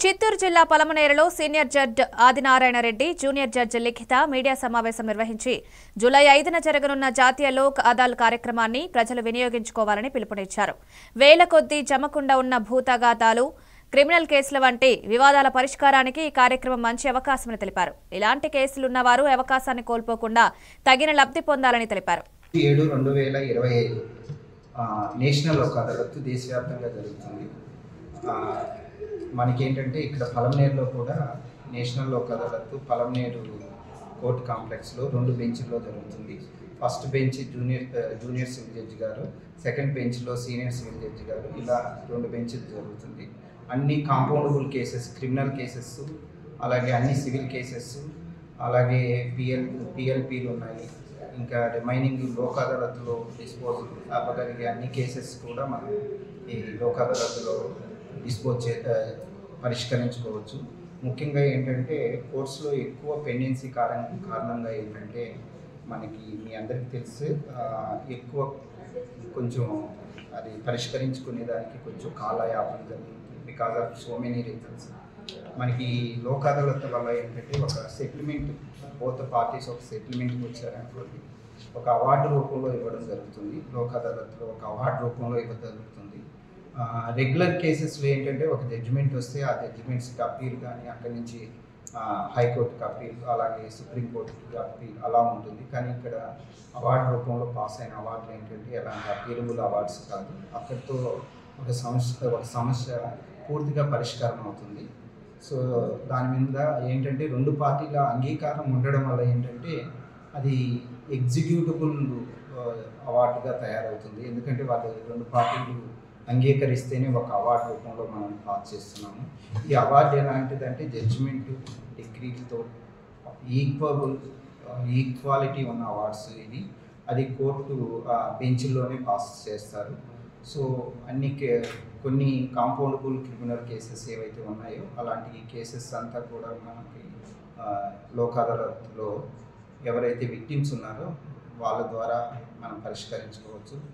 చిత్తూరు జిల్లా పలమనేరులో senior judge Adinarayana Reddy, junior judge Likhitha media సమావేశం నిర్వహించి జూలై 5న జరగనున్న జాతీయ లోక్ అదాలత్ కార్యక్రమాన్ని ప్రజలు వినియోగించుకోవాలని పిలుపునిచ్చారు. వేల కొద్దీ జమకుండా ఉన్న భూతగాతాలు, క్రిమినల్ కేసుల వంటి వివాదాల పరిష్కారానికి ఈ కార్యక్రమం మంచి అవకాశమని తెలిపారు. ఇలాంటి కేసులున్నవారు అవకాశాన్ని కోల్పోకుండా తగిన లబ్ధి పొందాలని తెలిపారు. 7/2025 నేషనల్ లోక్ అదాలత్ దేశవ్యాప్తంగా జరుగుతుంది. మనకేంటంటే ఇక్కడ పలమనేరులో కూడా నేషనల్ లోక్ అదాలత్ పలమనేరు కోర్టు కాంప్లెక్స్లో 2 బెంచ్ల్లో జరుగుతుంది. First bench junior civil judge గారు, సెకండ్ బెంచ్లో సీనియర్ సివిల్ జడ్జి గారు, ఇలా 2 బెంచ్లు జరుగుతుంది. అన్ని కాంపౌండబుల్ కేసెస్, క్రిమినల్ కేసెస్, అలాగే అన్ని సివిల్ కేసెస్, అలాగే పిఎల్పీలు ఉన్నాయి. ఇంకా రిమైనింగ్ లోక్ అదాలత్లో డిస్పోజ్ అవ్వగలిగే అన్ని కేసెస్ కూడా మనం ఈ లోక్ అదాలత్లో పరిష్కరించుకోవచ్చు. ముఖ్యంగా ఏంటంటే కోర్సులో ఎక్కువ పెండెన్సీ కారణంగా ఏంటంటే మనకి మీ అందరికీ తెలిసి ఎక్కువ కొంచెం అది పరిష్కరించుకునే దానికి కొంచెం కాలయాపన జరుగుతుంది. Because of so many reasons. మనకి లోక్ అదాలత్ వల్ల ఏంటంటే ఒక సెటిల్మెంట్, బోత్ పార్టీస్ ఒక సెటిల్మెంట్కి వచ్చారనుకోండి, ఒక అవార్డు రూపంలో ఇవ్వడం జరుగుతుంది. లోక్ అదాలత్లో ఒక అవార్డు రూపంలో ఇవ్వడం జరుగుతుంది. రెగ్యులర్ కేసెస్లో ఏంటంటే ఒక జడ్జిమెంట్ వస్తే ఆ జడ్జిమెంట్స్కి అప్పీల్ కానీ అక్కడి నుంచి హైకోర్టుకి అప్పీల్, అలాగే సుప్రీంకోర్టుకి అప్పీల్ అలా ఉంటుంది. కానీ ఇక్కడ అవార్డు రూపంలో పాస్ అయిన అవార్డులు ఏంటంటే ఎలాంటి అప్పీలబుల్ అవార్డ్స్ కాదు. అక్కడితో ఒక సమస్య పూర్తిగా పరిష్కారం అవుతుంది. సో దాని మీద ఏంటంటే 2 పార్టీల అంగీకారం ఉండడం వల్ల ఏంటంటే అది ఎగ్జిక్యూటబుల్ అవార్డుగా తయారవుతుంది. ఎందుకంటే వాళ్ళు 2 పార్టీలు అంగీకరిస్తేనే ఒక అవార్డు రూపంలో మనం పాస్ చేస్తున్నాము. ఈ అవార్డు ఎలాంటిదంటే జడ్జిమెంట్ డిగ్రీలతో ఈక్వాలిటీ ఉన్న అవార్డ్స్ ఇది. అది కోర్టు బెంచ్లోనే పాస్ చేస్తారు. సో కొన్ని కాంపౌండబుల్ క్రిమినల్ కేసెస్ ఏవైతే ఉన్నాయో అలాంటి కేసెస్ అంతా కూడా మనకి లోక్ అదాలత్లో ఎవరైతే విక్టిమ్స్ ఉన్నారో వాళ్ళ ద్వారా మనం పరిష్కరించుకోవచ్చు.